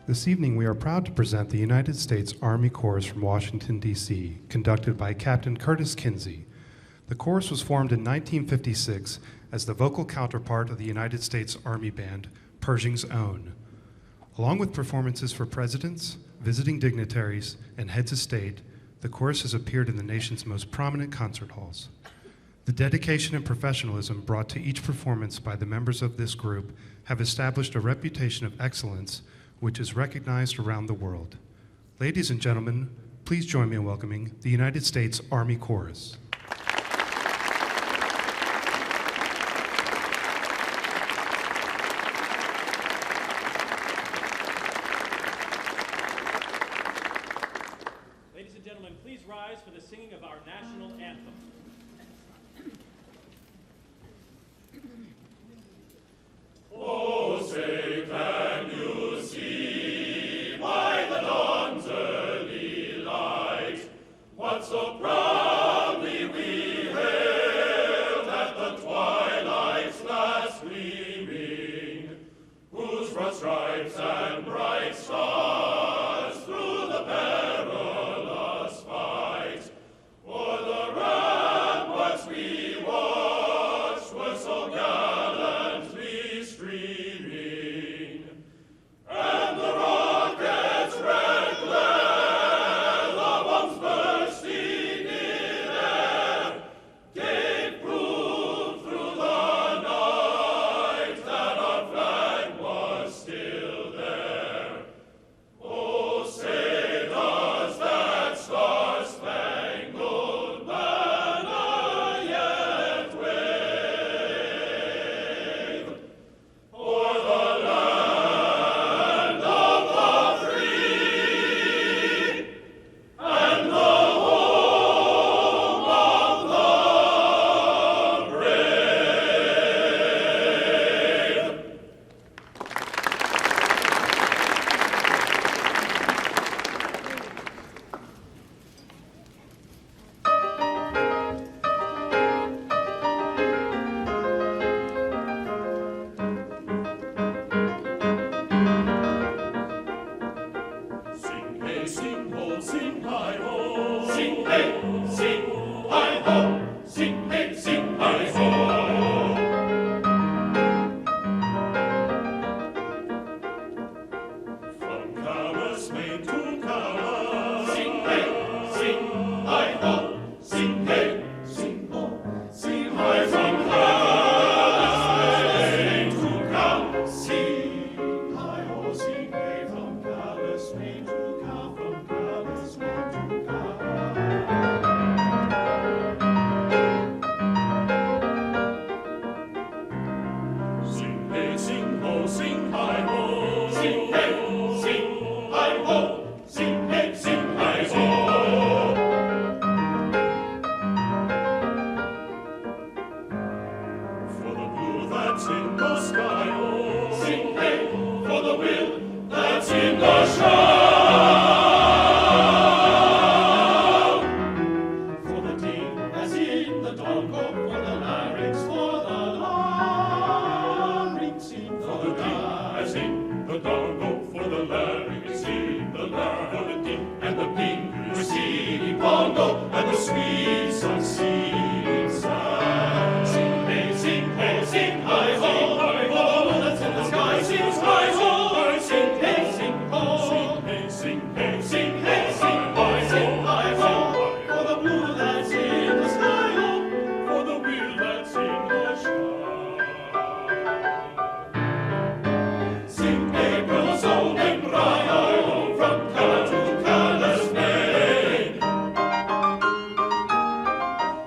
This evening, we are proud to present the United States Army Chorus from Washington, D.C., conducted by Captain Curtis Kinsey. The chorus was formed in 1956 as the vocal counterpart of the United States Army Band, Pershing's Own. Along with performances for presidents, visiting dignitaries, and heads of state, the chorus has appeared in the nation's most prominent concert halls. The dedication and professionalism brought to each performance by the members of this group have established a reputation of excellence which is recognized around the world. Ladies and gentlemen, please join me in welcoming the United States Army Chorus. Ladies and gentlemen, please rise for the singing of our national anthem. Oh, say can you see by the dawn's early light what so proudly we hailed at the twilight's last gleaming, whose broad stripes and bright stars through the perilous fight o'er the ramparts we watched were so gallantly streaming, and the rocket's red glare, the bombs bursting in air, gave proof through the night that our flag was still there. Oh, say does that star-spangled banner yet wave o'er the land of the free and the home of the brave? Sing hey, sing ho, sing hi ho. Sing hey, sing hi ho. Sing hey, sing hi ho. From Callus Main to Callus. Sing hey, sing hi ho. Sing hey, sing ho. Sing hi from Callus Main to Callus. Sing hi ho, sing hey from Callus Main to Callus. From Callus Main to Callus. Sing hey, sing ho, sing hi ho. Sing hey, sing hi ho. Sing hey, sing hi ho. For the blue that's in the sky, oh. Sing hey, for the will that's in the shroud. For the ding that's in the dongo, for the larynx, for the larynx in the for the ding that's in the dongo, for the larynx in the larynx, for the ding and the ping, receiving bongo, and the sweet succeeding sound. Sing hey, sing hi ho, for the moon that's in the sky sings hi ho. Sing hey, sing ho, sing hey, sing hey, sing hey, sing hi ho, for the blue that's in the sky ho, for the wheel that's in the shroud. Sing April's old and bright ho, from Calla to Calla's Main.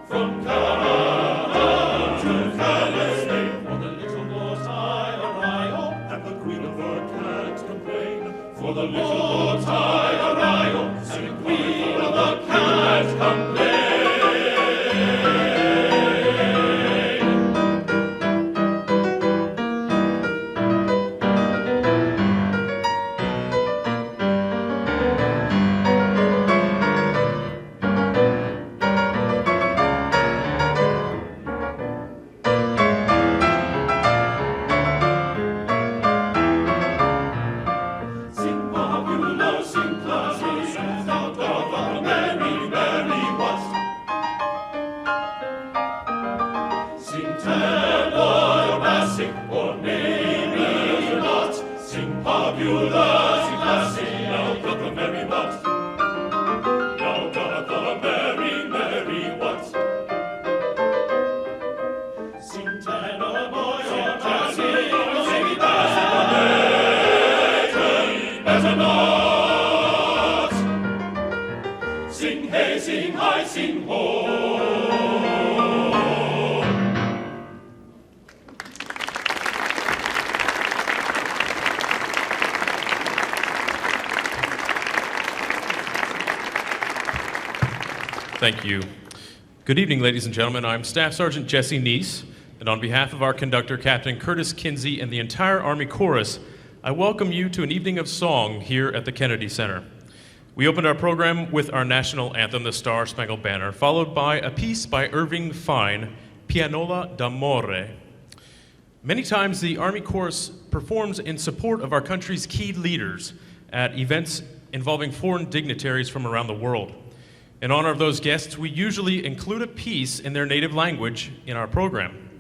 From Calla to Calla's Main, for the little Lord's Io, and the Queen of her can't complain. For the little Lord's Io, and the Queen of the can't complain. Sing fabulous in classy, now got the merry what? Now got the merry, merry what? Sing tenor boys, sing tenor, sing as a knot. Sing hey, sing high, sing ho. Thank you. Good evening, ladies and gentlemen. I'm Staff Sergeant Jesse Neese, and on behalf of our conductor, Captain Curtis Kinsey, and the entire Army Chorus, I welcome you to an evening of song here at the Kennedy Center. We opened our program with our national anthem, the Star Spangled Banner, followed by a piece by Irving Fine, Pianola d'Amore. Many times the Army Chorus performs in support of our country's key leaders at events involving foreign dignitaries from around the world. In honor of those guests, we usually include a piece in their native language in our program.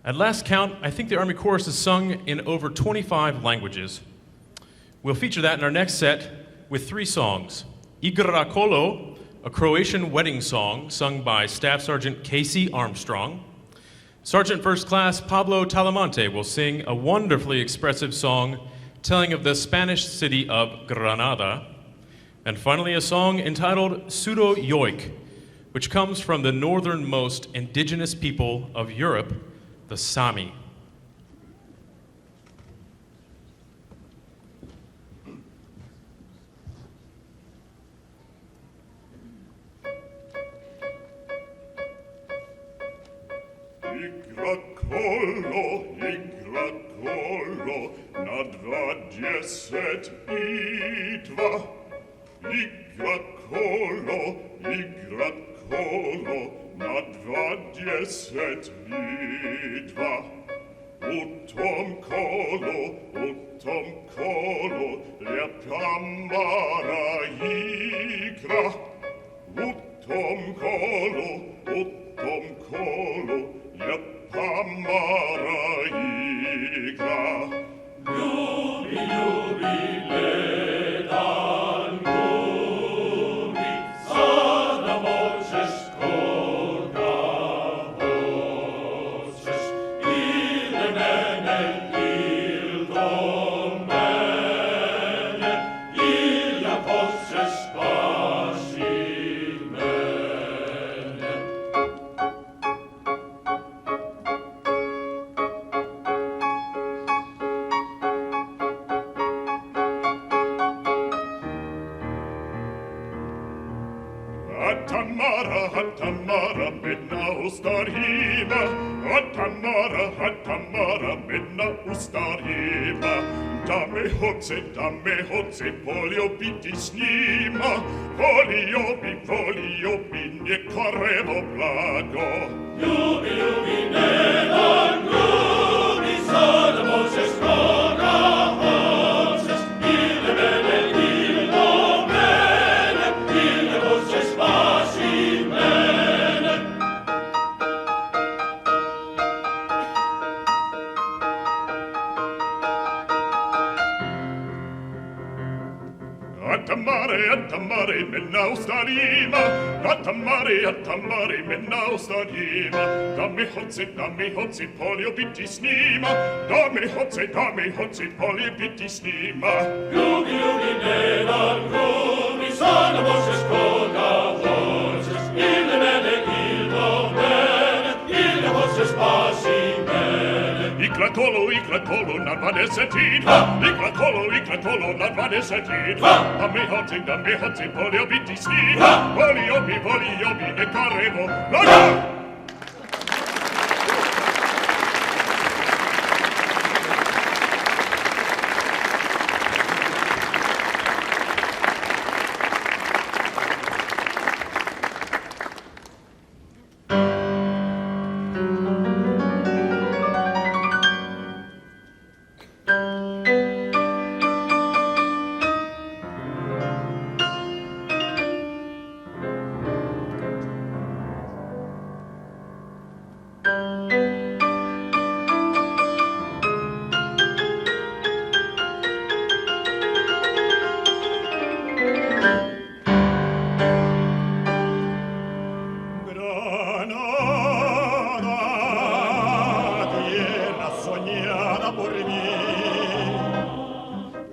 At last count, I think the Army Chorus is sung in over 25 languages. We'll feature that in our next set with 3 songs. Igra Kolo, a Croatian wedding song sung by Staff Sergeant Casey Armstrong. Sergeant First Class Pablo Talamante will sing a wonderfully expressive song telling of the Spanish city of Granada. And finally, a song entitled Pseudo Yoik, which comes from the northernmost indigenous people of Europe, the Sami. Igra kolo, na 22. Igra kolo, na 22. Utom kolo, lijepa mara igra. Utom kolo, lijepa mara igra. Ljubi, ljubi, ledan gumi, sada možeš koga hoćeš, ili mene, ili do mene, ili ako hoćeš baš i mene. Hatamara, bedna ustarima. Hatamara, bedna ustarima. Da me hoce, volio biti s njima. Volio bi, neka revo blago. Ljubi, nedan ljubi, sada možeš koga hoćeš, ili mene, ili do mene, ili hoćeš baš i mene. Atamare, mena ustarima. Atamare, mena ustarima. Da me hoce, volio biti s njima. Da me hoce, volio biti s njima. Ljubi, nedan ljubi, sada možeš koga hoćeš, ili mene, ili do mene, ili hoćeš baš i mene. Igra kolo na 22. Igra kolo na 22. Da me hoce, volio biti s njima. Volio bi, neka revo blago.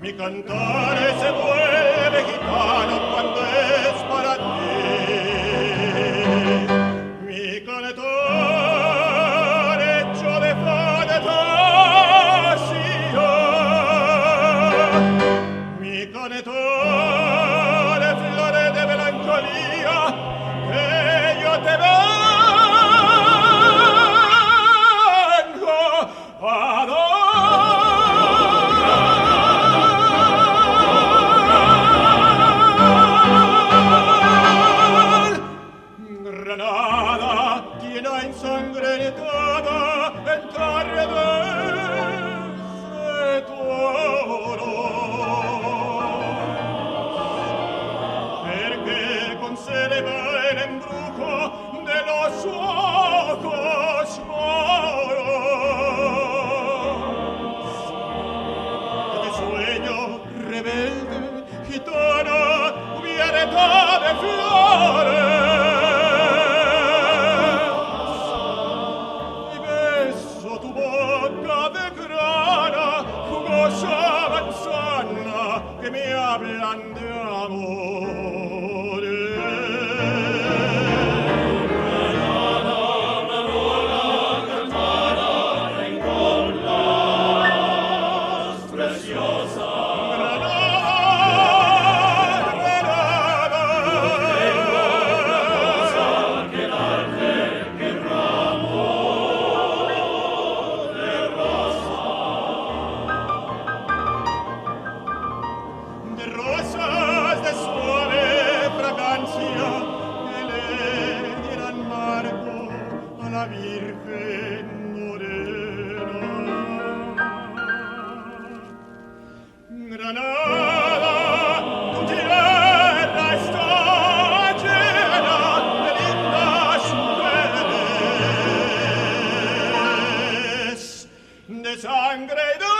Mi cantare se vuole gitano quando es para ti. Mi cantare ciò le fa de tassia. Mi cantare flore de melancolia che io te vengo ad Granada, llena ensangrentada, entardece tu oro. Perché conserva el embrujo de los ojos moros. De sueño rebelde, gitana, cubierta de flores. Que me hablan de amor. Granada, Marola, Cantada, Rencolas, preciosa. Granada, Granada, cosa que darte, que ramo de rosa. De rosas de suave fragancia que le dieran marco a la Virgen morena. Granada, tu tierra está llena de lindas mujeres, de sangre y de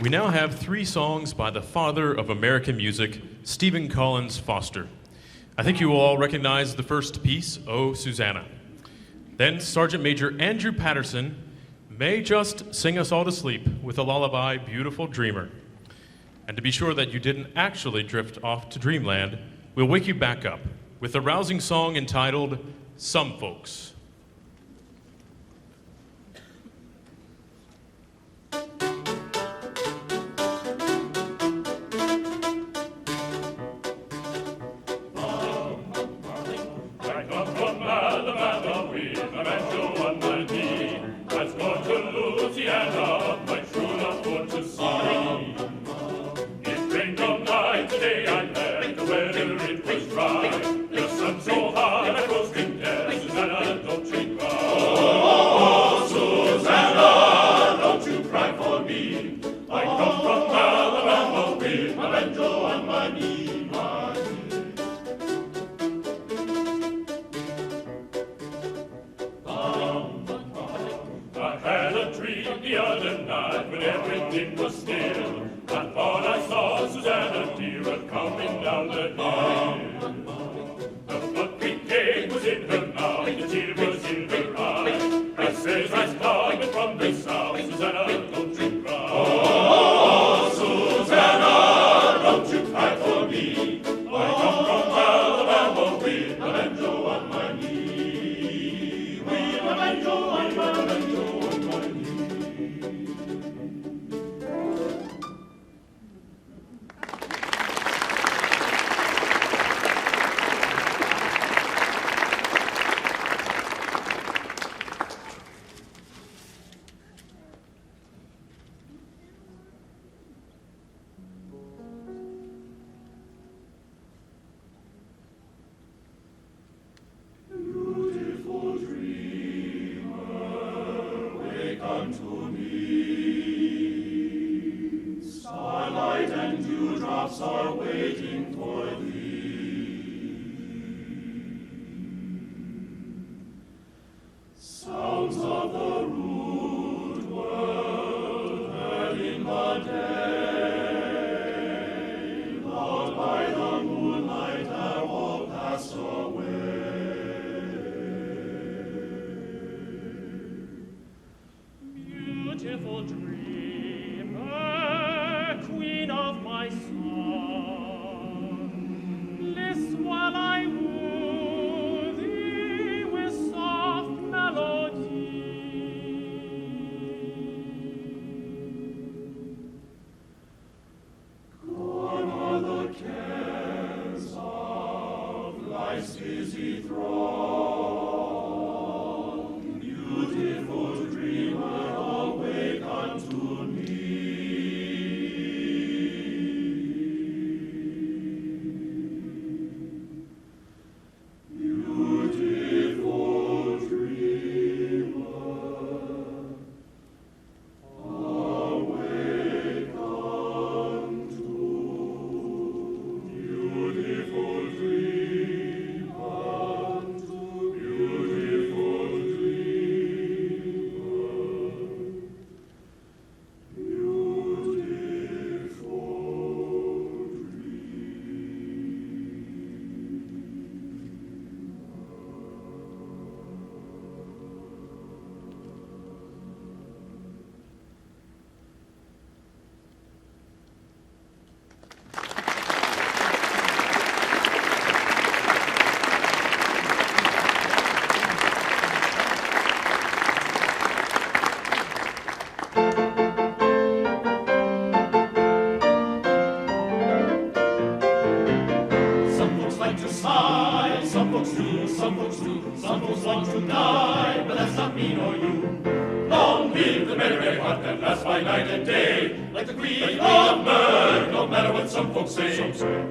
We now have 3 songs by the father of American music, Stephen Collins Foster. I think you will all recognize the first piece, Oh, Susanna. Then Sergeant Major Andrew Patterson may just sing us all to sleep with the lullaby, Beautiful Dreamer. And to be sure that you didn't actually drift off to dreamland, we'll wake you back up with a rousing song entitled, Some Folks.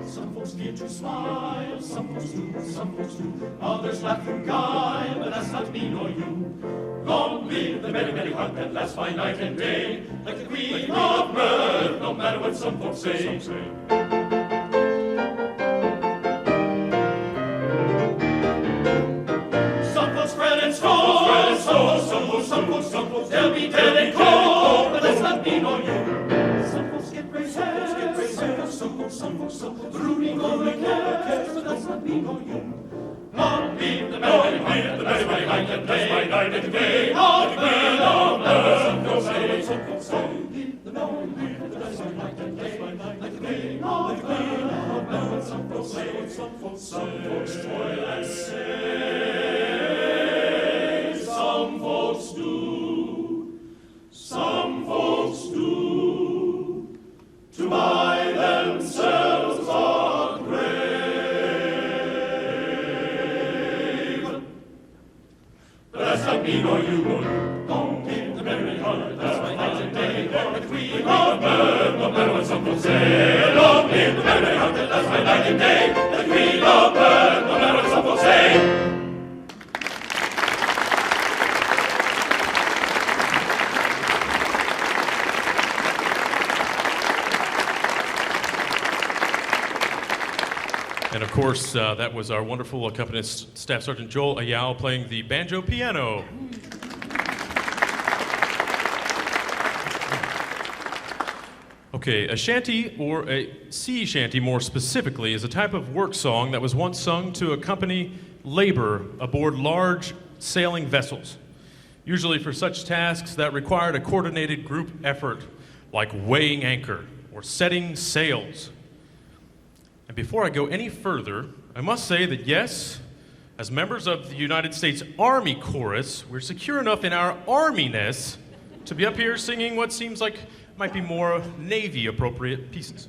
Some folks need to smile, some folks do, some folks do. Others laugh and guile, but that's not me nor you. Long live the merry, merry heart that lasts by night and day, like the queen of mirth, no matter what some folks say. Some folks fret and scold, some folks, they'll be dead and cold, but that's not me nor you. Some some folks, rooting on the cast, but that's not me nor you. Not me, the melody, the best way I can play, my night and day, not me, no, some folks say, the melody, the best way I can play, my night and day, not me, no, some folks say, some folks toil and say, some folks do, some folks do, to buy themselves a grave. But that's not me nor you, don't keep the merry heart, that's my night and day, the queen of bird, no matter what some folks say. Don't keep the merry heart, that's my night and day, the queen of bird, no matter what some folks say. And of course, that was our wonderful accompanist, Staff Sergeant Joel Ayal, playing the banjo piano. Okay, a shanty, or a sea shanty more specifically, is a type of work song that was once sung to accompany labor aboard large sailing vessels, usually for such tasks that required a coordinated group effort, like weighing anchor or setting sails. And before I go any further, I must say that yes, as members of the United States Army Chorus, we're secure enough in our arminess to be up here singing what seems like might be more Navy-appropriate pieces.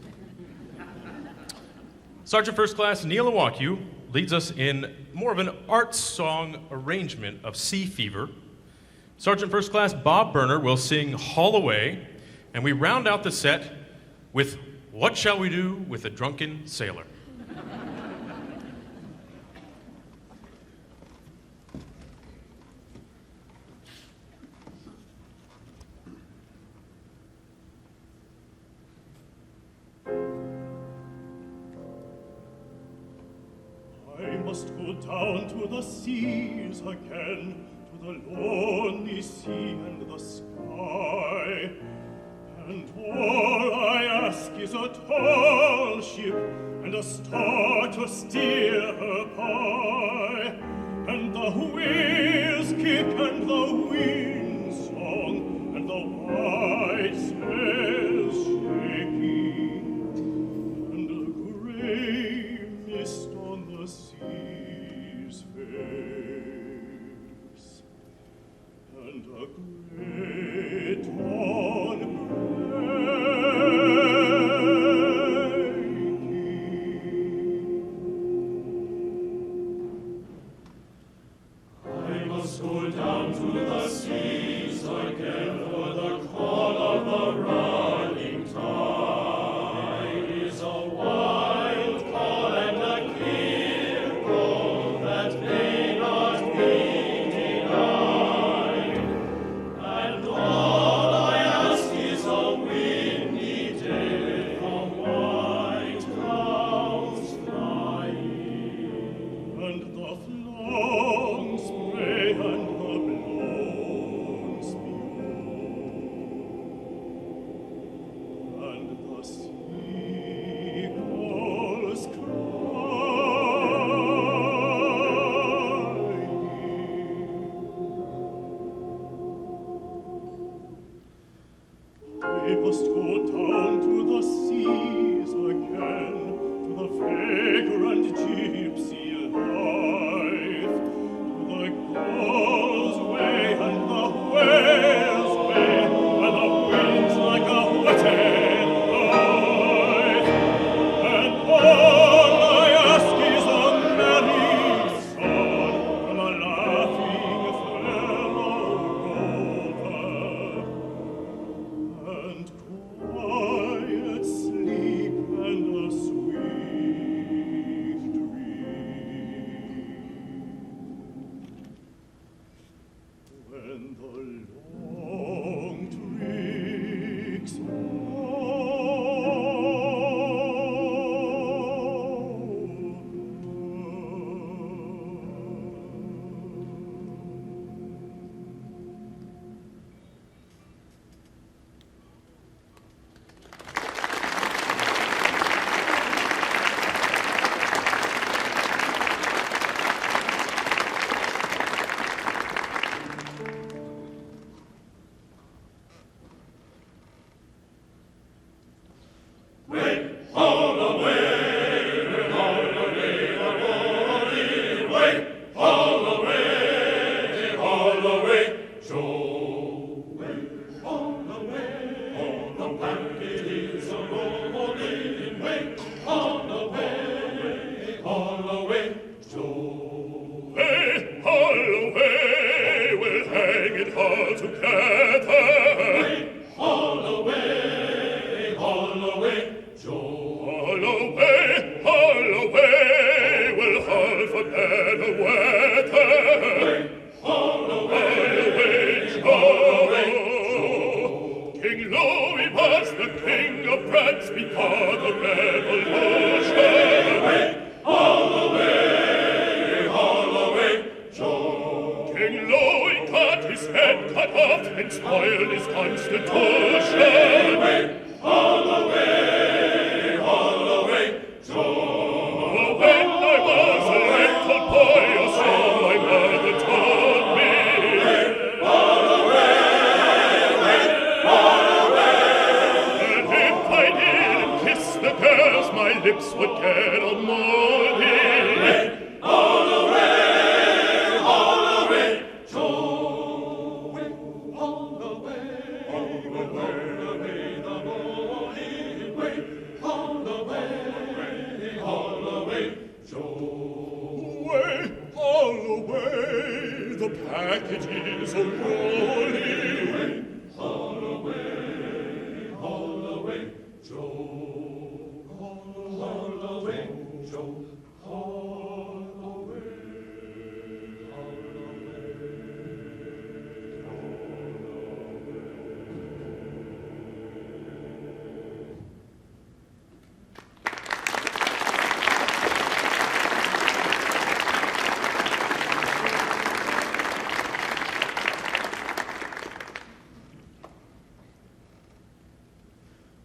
Sergeant First Class Neil Iwaku leads us in more of an art song arrangement of Sea Fever. Sergeant First Class Bob Burner will sing Haul Away, and we round out the set with What Shall We Do with a Drunken Sailor? I must go down to the seas again, to the lonely sea and the sky. And all I ask is a tall ship and a star to steer her by, and the wheels kick and the wind song and the white sails shaking, and a gray mist on the sea's face, and a gray dawn I must go down to the seas again, for the call of the running tide is a wild call and a clear call that may not be denied. And all I ask is a windy day from white clouds flying, and the flowing spray and the blown spew, and the seagulls crying. I must go down to the seas again, to the vagrant gypsy life, to the gull's way and the whale's way, and the winds like a wetted knife. And all I ask is a merry song from a laughing fellow rover, and quiet sleep and a sweet dream. the King of France before the revolution. All away, Joe. King Louis cut his head cut off and spoiled his constitution. All away, Joe. When I was a little boy, so my mother told me. All away. And if I didn't kiss the girls, my lips would get a molding. All away, Joe. All away, the morning way. All away, Joe. All away, the packages are rolling. All away, Joe. All away, Joe. All away.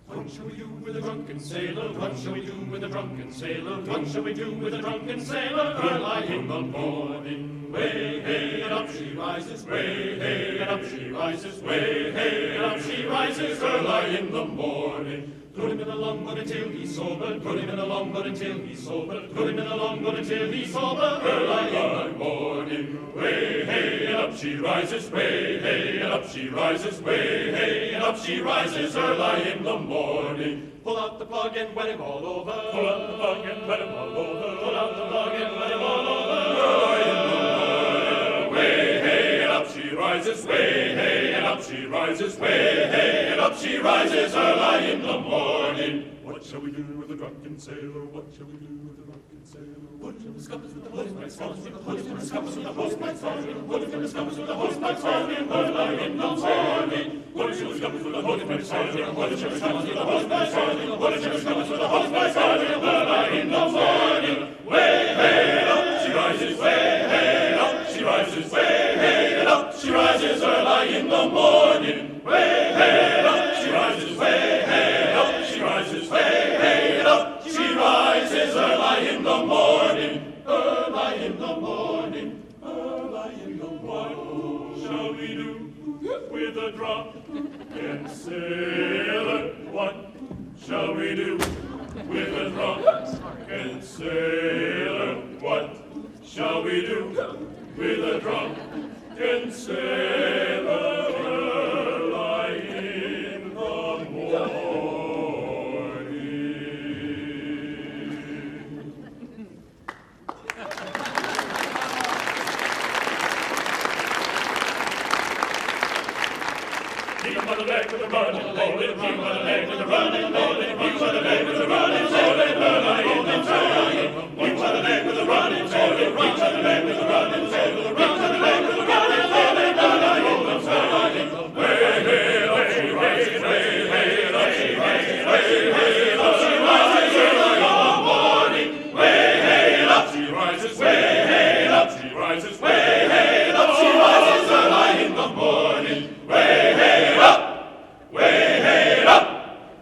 What shall we do with a drunken sailor? What shall we do with a drunken sailor? What shall we do with a drunken sailor? Early in the morning, way, hey, and up she rises, way, hey, and up she rises, way, hey, and up she rises, early in the morning. Put him in the longboat until he's sober, put him in the longboat until he's sober, put him in the longboat until he's sober, early in the morning. Way, hey, and up she rises, way, hey, and up she rises, way, hey, and up she rises, early in the morning. Pull out the plug and wet him all over, pull out the plug and wet him all over, pull out the plug and wet him all over, early in the morning. Way, hey, and up she rises, way, hey, and up she rises, way, hey, and up she rises, early in the morning. What shall we do with a drunken sailor? What shall we do with a drunken sailor? Put him in the scuppers with the hosepipes falling, put him in the scuppers with the hosepipes falling, put him in the scuppers with the hosepipes falling, early in the morning. Put him in the scuppers with the hosepipes falling, put him in the scuppers with the hosepipes falling, put him in the scuppers with the hosepipes falling, early in the morning. Way, hey, up she rises, way, hey, up she rises, way, hey, and up she rises, early in the morning. Way, hey, up she rises, way, hey, up she rises, way, hey, and up she rises, early in the morning, early in the morning, early in the morning. What shall we do with a drunken sailor? What shall we do with a drunken sailor? What shall we do with a drunken sailor? Early in the morning. Keep him by the leg with a running, hold it, keep him by the leg with a running, hold it, keep him by the leg with a running, hold it, early in the morning. Keep him by the leg with a running, hold it, keep him by the leg with a running, hold it, keep him by the leg with a running, hold it, early in the morning. Way, hey, up she rises, way, hey, up she rises, way, hey, up she rises, early in the morning. Way, hey, up she rises, way, hey, up she rises, way, hey, up she rises, early in the morning. Way, hey, up, way, hey, up,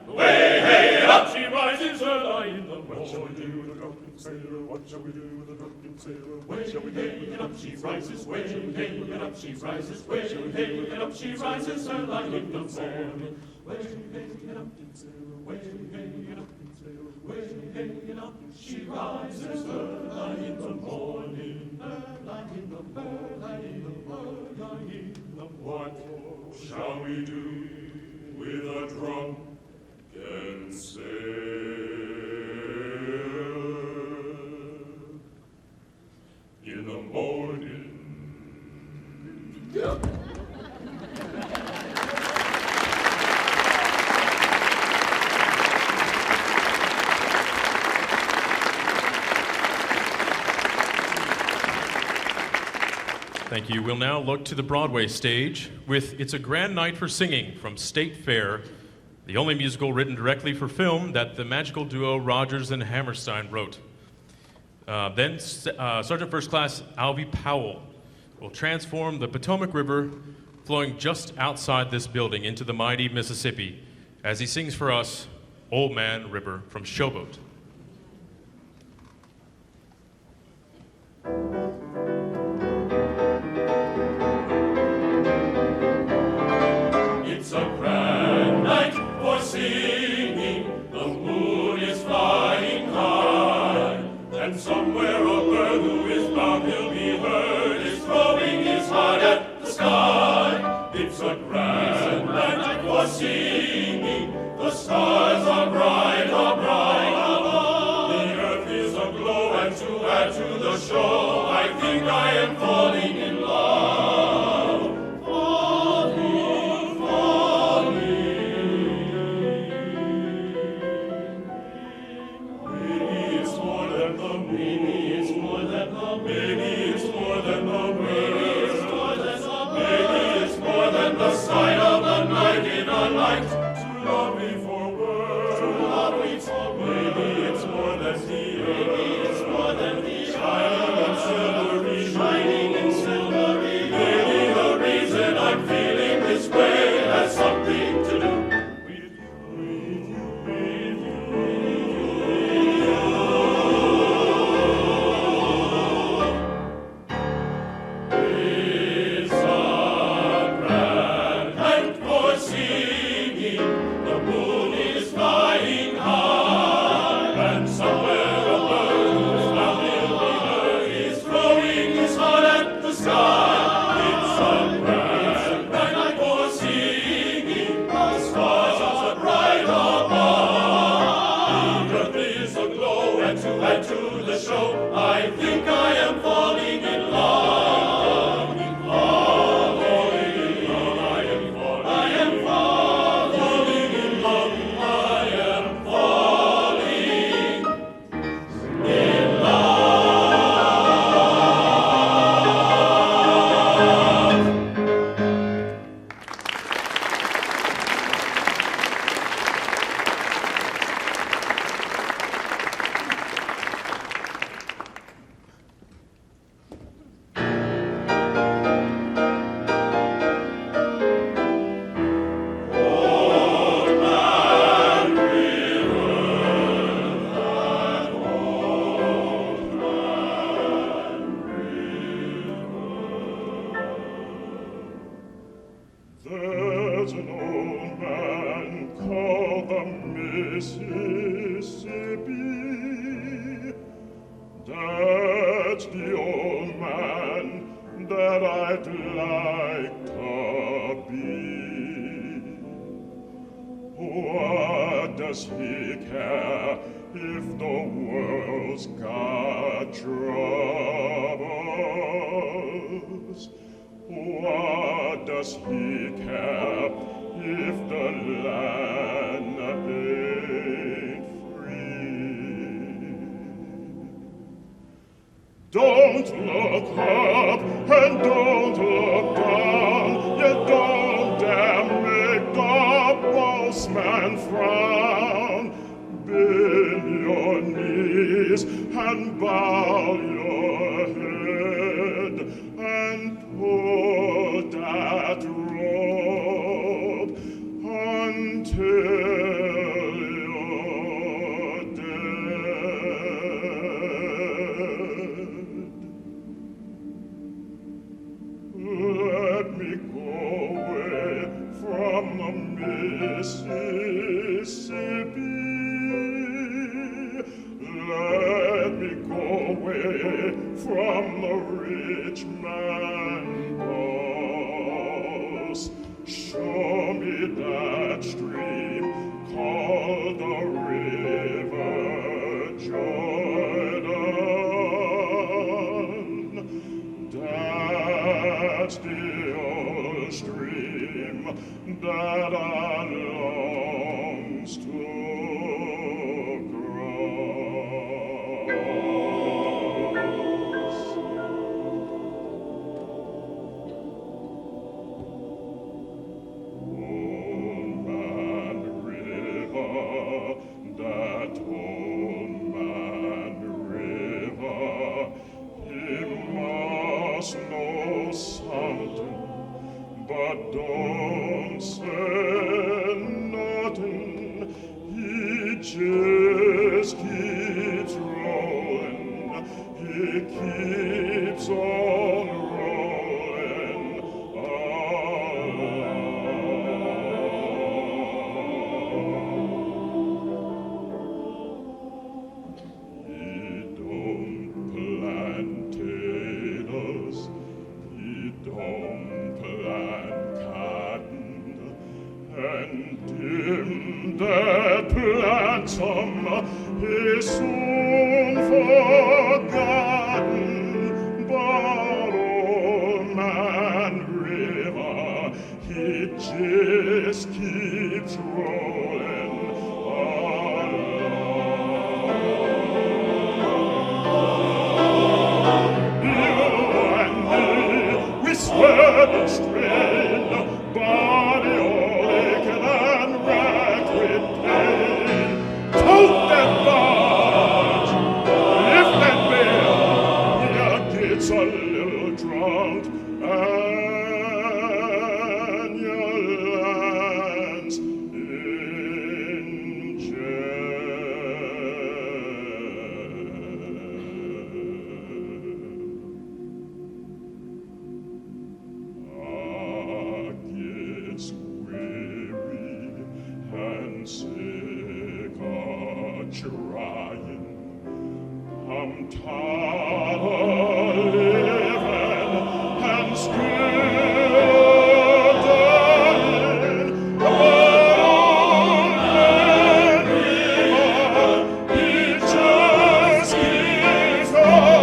way, hey, up. She rises early in the morning. What shall we do with a drunken sailor? What shall we do with a drunken sailor? Way, shall we hey, and up she rises, way, hey, and up she rises, way, shall we hey, and up she rises early in the morning. Way, hey, and up sailor, way, hey, and up sailor, way, hey, and up she rises early in the morning, early in the morning, early in the morning. What shall we do with a drunken sailor in the morning? Thank you. We'll now look to the Broadway stage with It's a Grand Night for Singing from State Fair, the only musical written directly for film that the magical duo Rodgers and Hammerstein wrote. Then Sergeant First Class Alvy Powell will transform the Potomac River flowing just outside this building into the mighty Mississippi as he sings for us Old Man River from Showboat. It's a grand night for singing, the moon is flying high, and somewhere a bird who is bound will be heard is throwing his heart at the sky. It's a grand night for singing, the stars are bright above. The earth is aglow, and to add to the show, I think I am falling in love. Falling, maybe it's more than the moon. Maybe it's more than the moon. Maybe it's more than the moon. Maybe it's more than the sight of the night in a night. Too lovely for words. Too lovely for words. Maybe it's more than the earth. Maybe it's more than the shining and silvery. Shining and silvery. Maybe the reason I'm feeling this way has something to do with you. It's a grand night for singing, the moon is flying high, and somewhere a bird whose bound will be heard is throwing his heart at the sky. It's a grand night for singing, the stars are bright above. The earth is aglow, and to add to the show, I think I am falling in love. There's an old man called the Mississippi. That's the old man that I'd like to be. What does he care if the world's got troubles? What does he care if the land ain't free? Don't look up and don't look down. You don't dare make the bossman frown. Bend your knees and bow your head and pull that rope until you're dead. Let me go away from the Mississippi. Let me go away from the rich man's house. Show me that stream called the River Jordan. That's the old stream that I longs to cross. Old Man River, just keeps rolling, it keeps on rolling along. He don't plant potatoes, he don't plant cotton, and him that plants 'em is soon forgotten. But old man River, he just keeps rolling along. You and me, we sweat and strain, body all aching and racked with pain. Tote that barge, lift that bale, ya gets a little drunk, and ya lands in gets weary and sick of trying. I'm tired of living and still dying. But old man River, he just keeps rolling.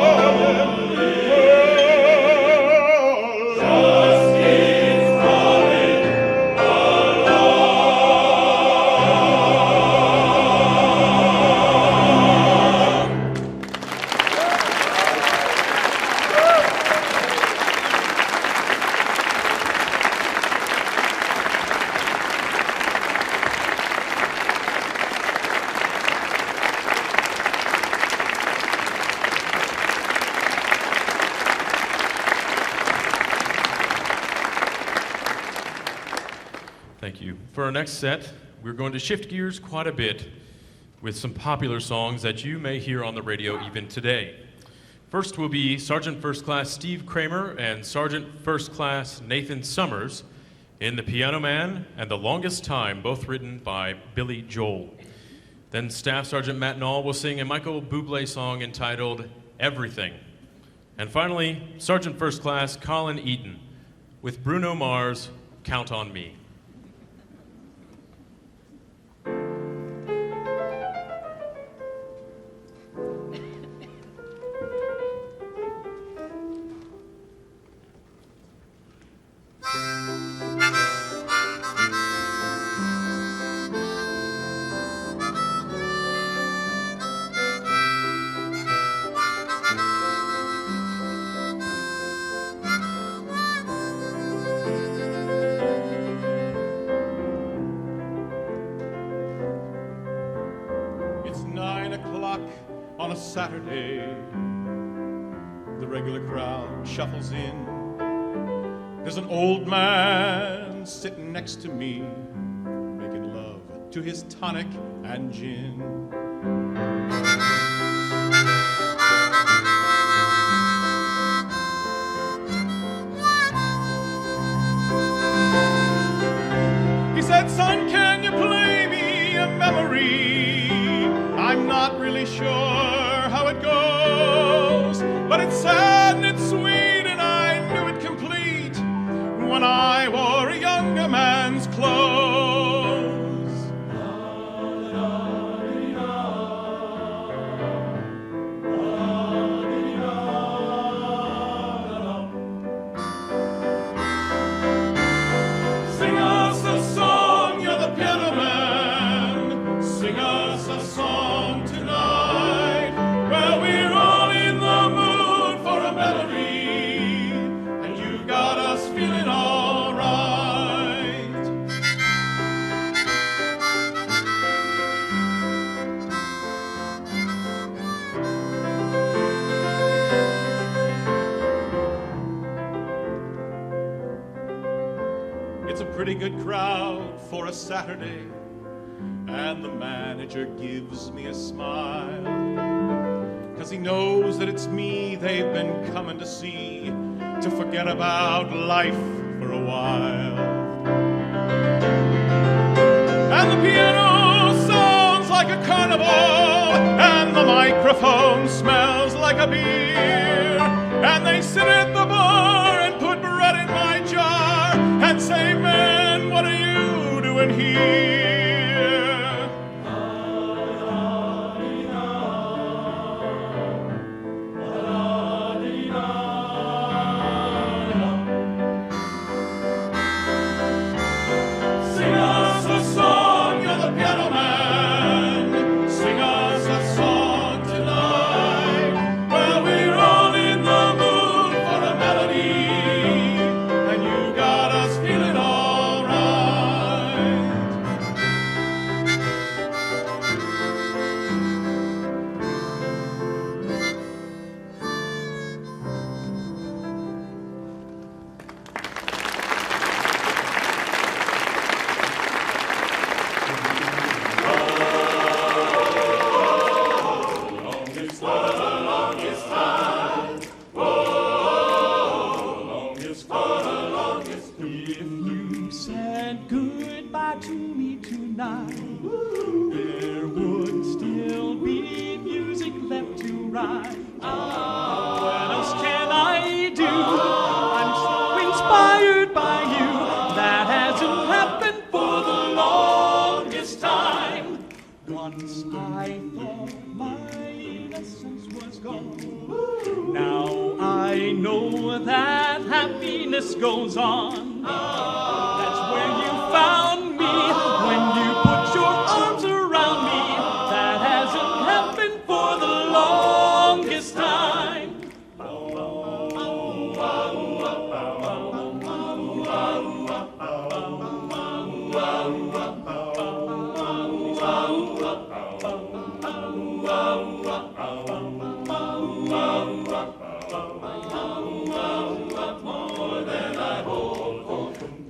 Thank you. For our next set, we're going to shift gears quite a bit with some popular songs that you may hear on the radio even today. First will be Sergeant First Class Steve Kramer and Sergeant First Class Nathan Summers in The Piano Man and The Longest Time, both written by Billy Joel. Then Staff Sergeant Matt Nall will sing a Michael Bublé song entitled Everything. And finally, Sergeant First Class Colin Eaton with Bruno Mars' Count on Me. It's 9 o'clock on a Saturday. The regular crowd shuffles in. There's an old man sitting next to me, making love to his tonic and gin. He said, "Son, can you play me a memory? I'm not really sure how it goes, but it's sad and it's sweet, and I knew it complete when I wore a younger man's clothes." Sing us a song, you're the piano man. Sing us a song tonight. Well, we're all in the mood for a melody, and you got us feeling all right. It's a pretty good crowd for a Saturday, and the man manager gives me a smile, 'cause he knows that it's me they've been coming to see, to forget about life for a while. And the piano sounds like a carnival, and the microphone smells like a beer, and they sit at the bar and put bread in my jar and say, "Man, what are you doing here?" Goes on. That's where you found me, when you put your arms around me. That hasn't happened for the longest time.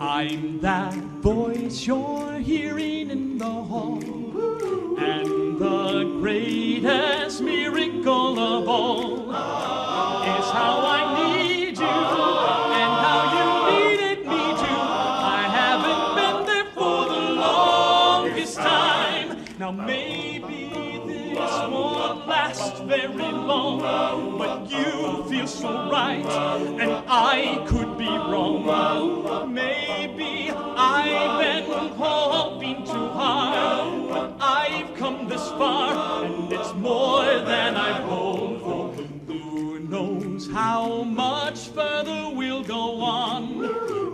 I'm that voice you're hearing in the hall, and the greatest miracle of all is how I need you and how you needed me to. I haven't been there for the longest time. Now maybe this won't last very long, but you feel so right, and I could be wrong. Maybe I've been hoping too hard, but I've come this far, and it's more than I've hoped for. Who knows how much further we'll go on?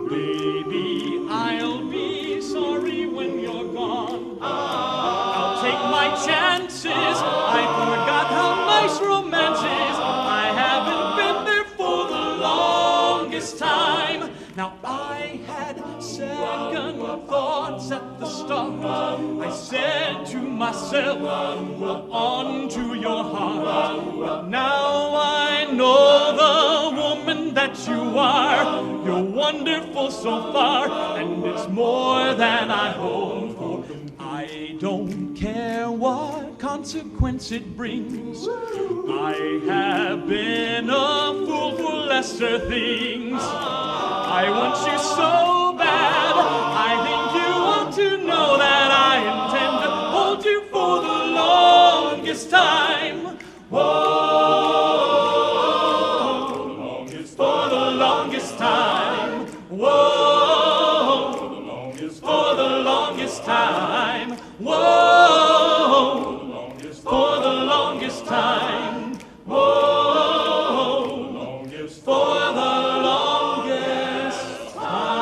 Maybe I'll be sorry when you're gone. I'll take my chances. I forgot how nice romance is. I haven't been there for the longest time. Now I had second thoughts at the start. I said to myself, hold on to your heart. But now I know the woman that you are. You're wonderful so far, and it's more than I hoped for. I don't care what consequence it brings. I have been a fool for lesser things. I want you so bad. I think you ought to know that I intend to hold you for the longest time. Whoa, for the longest time. Whoa, for the longest time. Whoa, for the longest time. Whoa, for the longest time.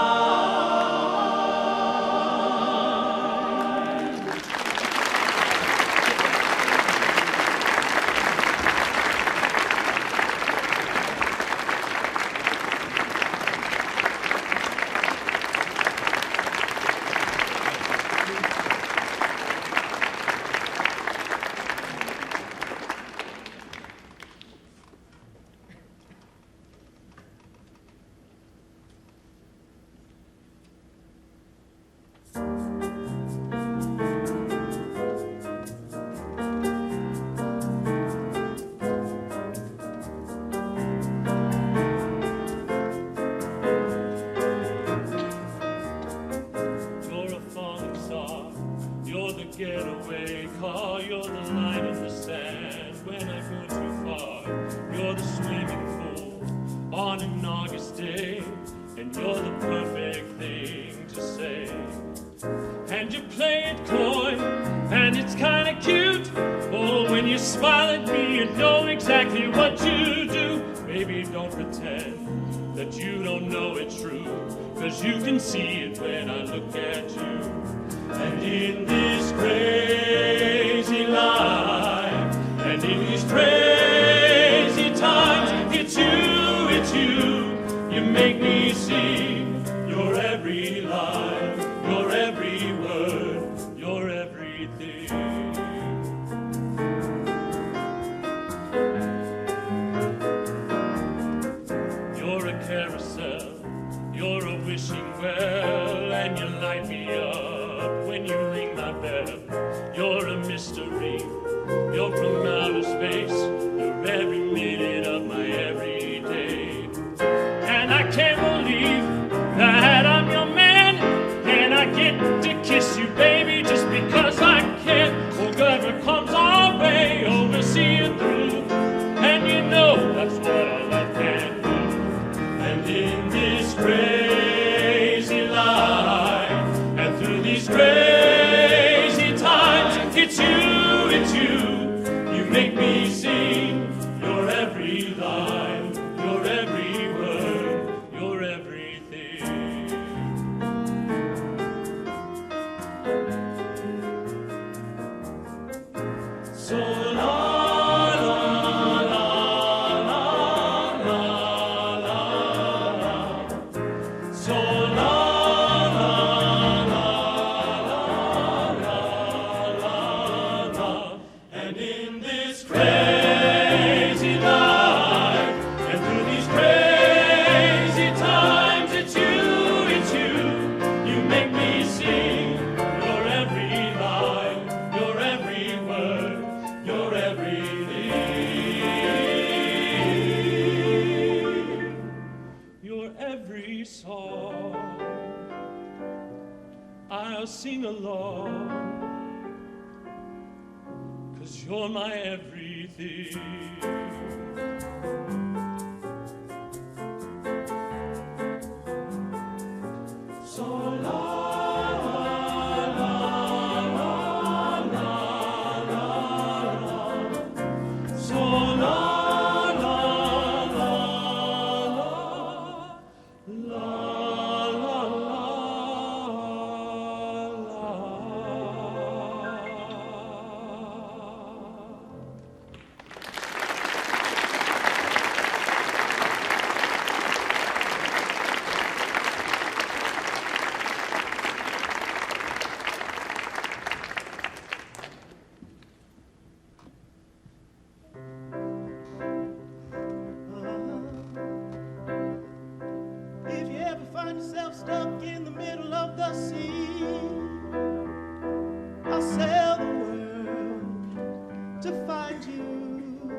run away, 'cause you're the line in the sand. When I go too far, you're the swimming pool on an August day, and you're the perfect thing to say. And you play it coy, and it's kinda cute. Oh, when you smile at me, you know exactly what you do. Baby, don't pretend that you don't know it's true, 'cause you can see it when I look at you. And in this crazy life, and in these crazy times, it's you, you make me see your every line, your every word, your everything. You're a carousel, you're a wishing well, and you light me up when you ring my bell. You're a mystery, you're from outer space, you're every minute of my everyday. And I can't believe that I'm your man, and I get to kiss you, baby, just because I can. Whatever comes our way, oh, we'll see it through, and you know that's what our love can do. And in this crazy life, and through these crazy times, it's you, you make me sing your every line, your every word, your everything. So la la la la la la la. So la la la la la la. And in this crazy life, and through these crazy times, it's you, you make me sing your every line, your every word, your everything, your every song. I'll sing along, 'cause you're my everything. So la la la la la la la. So la la la la la If you ever find yourself stuck in the middle of the sea, I'll sail the world to find you.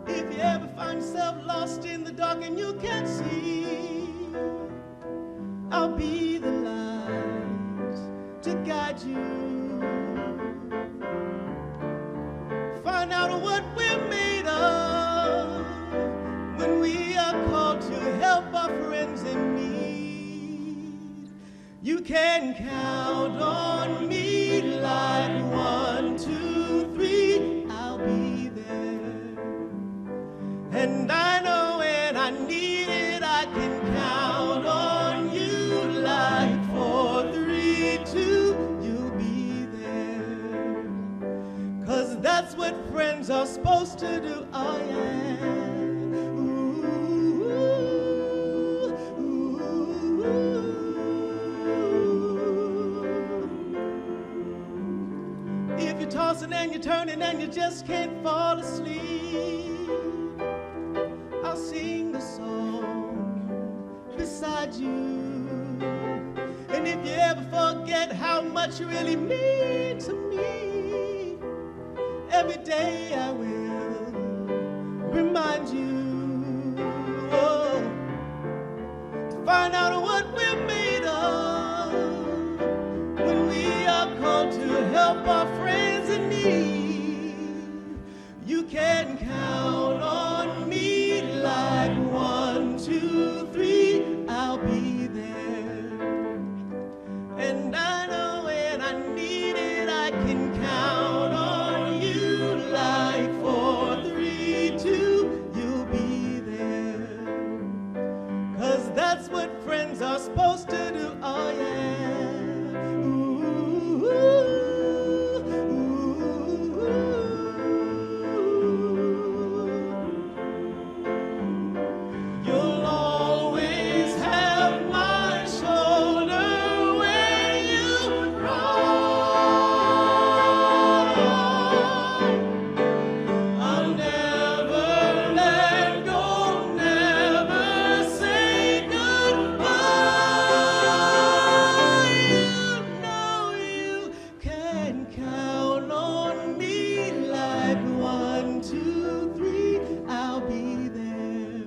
If you ever find yourself lost in the dark and you can't see, I'll be the light to guide you. Find out what we're made of when we are called to help our friends in need. You can count on me like 1, 2, 3, I'll be there. And I know when I need it, I can count on you like 4, 3, 2, you'll be there. 'Cause that's what friends are supposed to do, oh yeah. If you're tossing and you're turning and you just can't fall asleep, I'll sing the song beside you. And if you ever forget how much you really mean to me, every day I will remind you. Oh, to find out what we're made of when we are called to help You can count on me like 1, 2, 3, I'll be there. And I know when I need it, I can count on you like 4, 3, 2, you'll be there. 'Cause that's what friends are supposed to do, oh yeah. Ooh, you'll always have my shoulder when you cry. I'll never let go, never say goodbye. You know you can count on me like 1, 2, 3, I'll be there.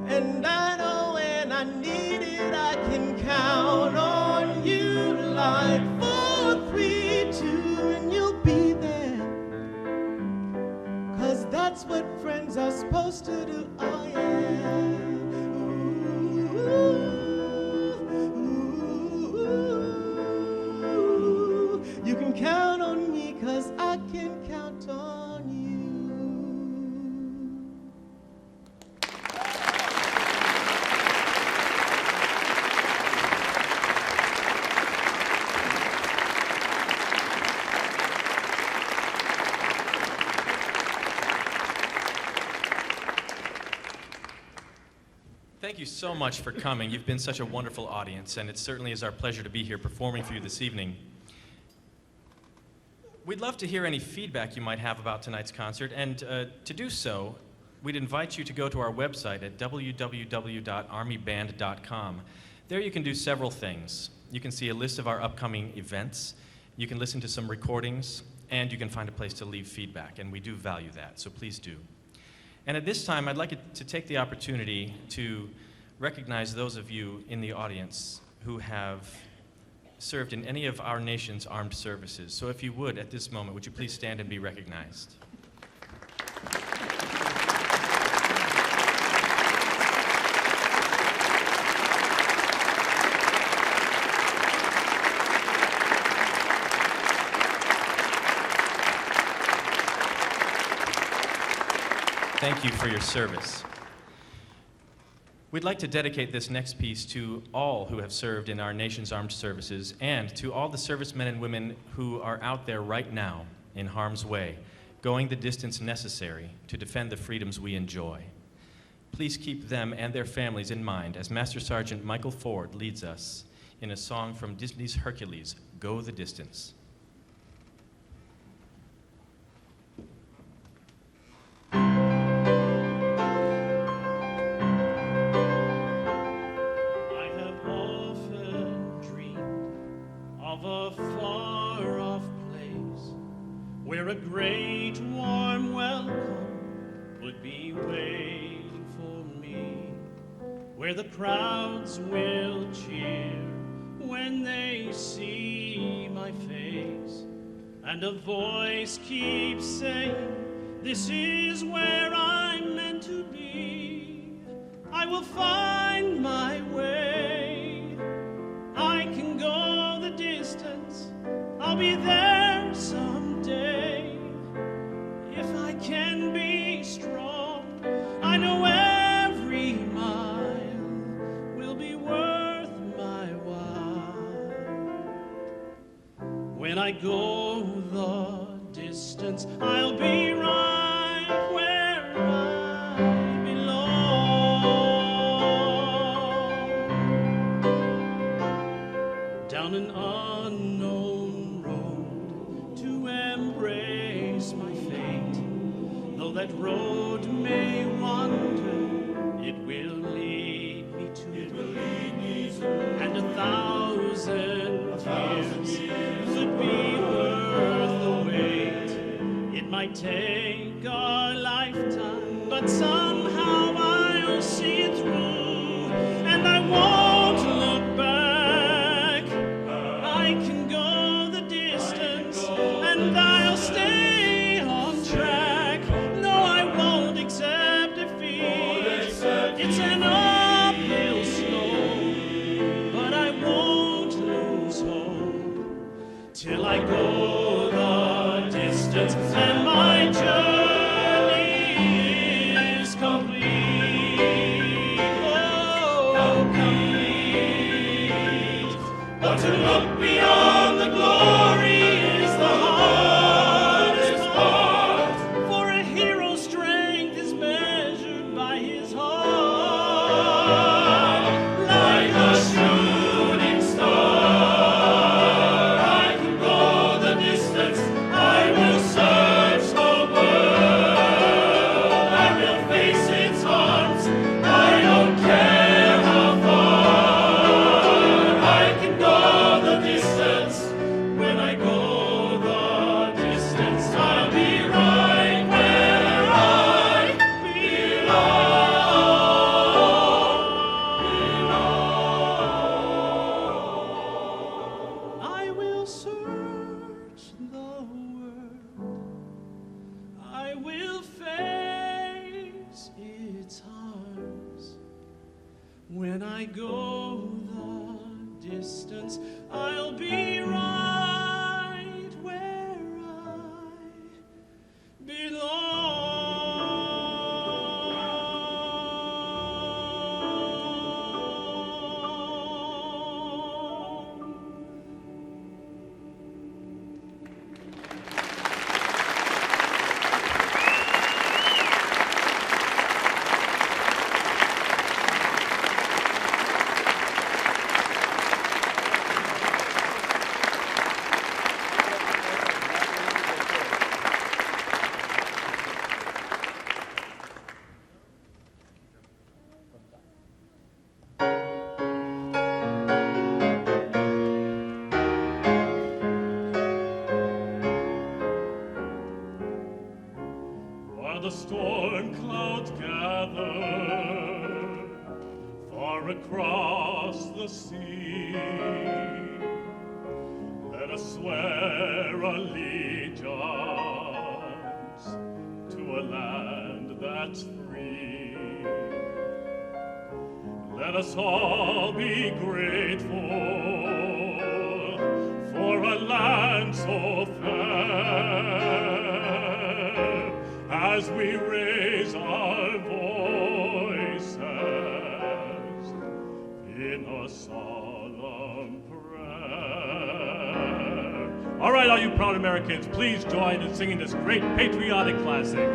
And I know when I need it, I can count on you like 4, 3, 2, and you'll be there. 'Cause that's what friends are supposed to do, oh yeah. Ooh, you can count on me 'cause I can count on you. Thank you so much for coming. You've been such a wonderful audience, and it certainly is our pleasure to be here performing for you this evening. We'd love to hear any feedback you might have about tonight's concert, and to do so, we'd invite you to go to our website at www.armyband.com. There you can do several things. You can see a list of our upcoming events, you can listen to some recordings, and you can find a place to leave feedback, and we do value that, so please do. And at this time, I'd like to take the opportunity to recognize those of you in the audience who have served in any of our nation's armed services. So if you would, at this moment, would you please stand and be recognized? Thank you for your service. We'd like to dedicate this next piece to all who have served in our nation's armed services and to all the servicemen and women who are out there right now in harm's way, going the distance necessary to defend the freedoms we enjoy. Please keep them and their families in mind as Master Sergeant Michael Ford leads us in a song from Disney's Hercules, Go the Distance. Where a great warm welcome would be waiting for me, where the crowds will cheer when they see my face, and a voice keeps saying, this is where I'm meant to be. I will find my way. I can go the distance. I'll be there someday. If I can be strong, I know every mile will be worth my while. When I go the distance, I'll be right where I belong. Down an unknown road to embrace my fate. Though that road may wander, it will lead me to and 1,000 years could be worth the wait. It might take a lifetime, but somehow I'll see it through, and I won't look back. I can go the distance, and I distance, and my journey is complete. Oh, complete. But to look beyond the glory is the hardest part. For a hero's strength is measured by his heart. Like a shooting star, I can go the distance. I will search the world. I will face its arms. I don't care how far. I can go the distance. When I go the distance, I'll be right where I belong. I will search the world. I will face its arms. When I go the distance, I'll be right where I belong. While the storm clouds gather far across the sea, let us swear allegiance to a land that's free. Let us all be grateful for a land so fair, as we raise our voices in a solemn prayer. All right, all you proud Americans, please join in singing this great patriotic classic.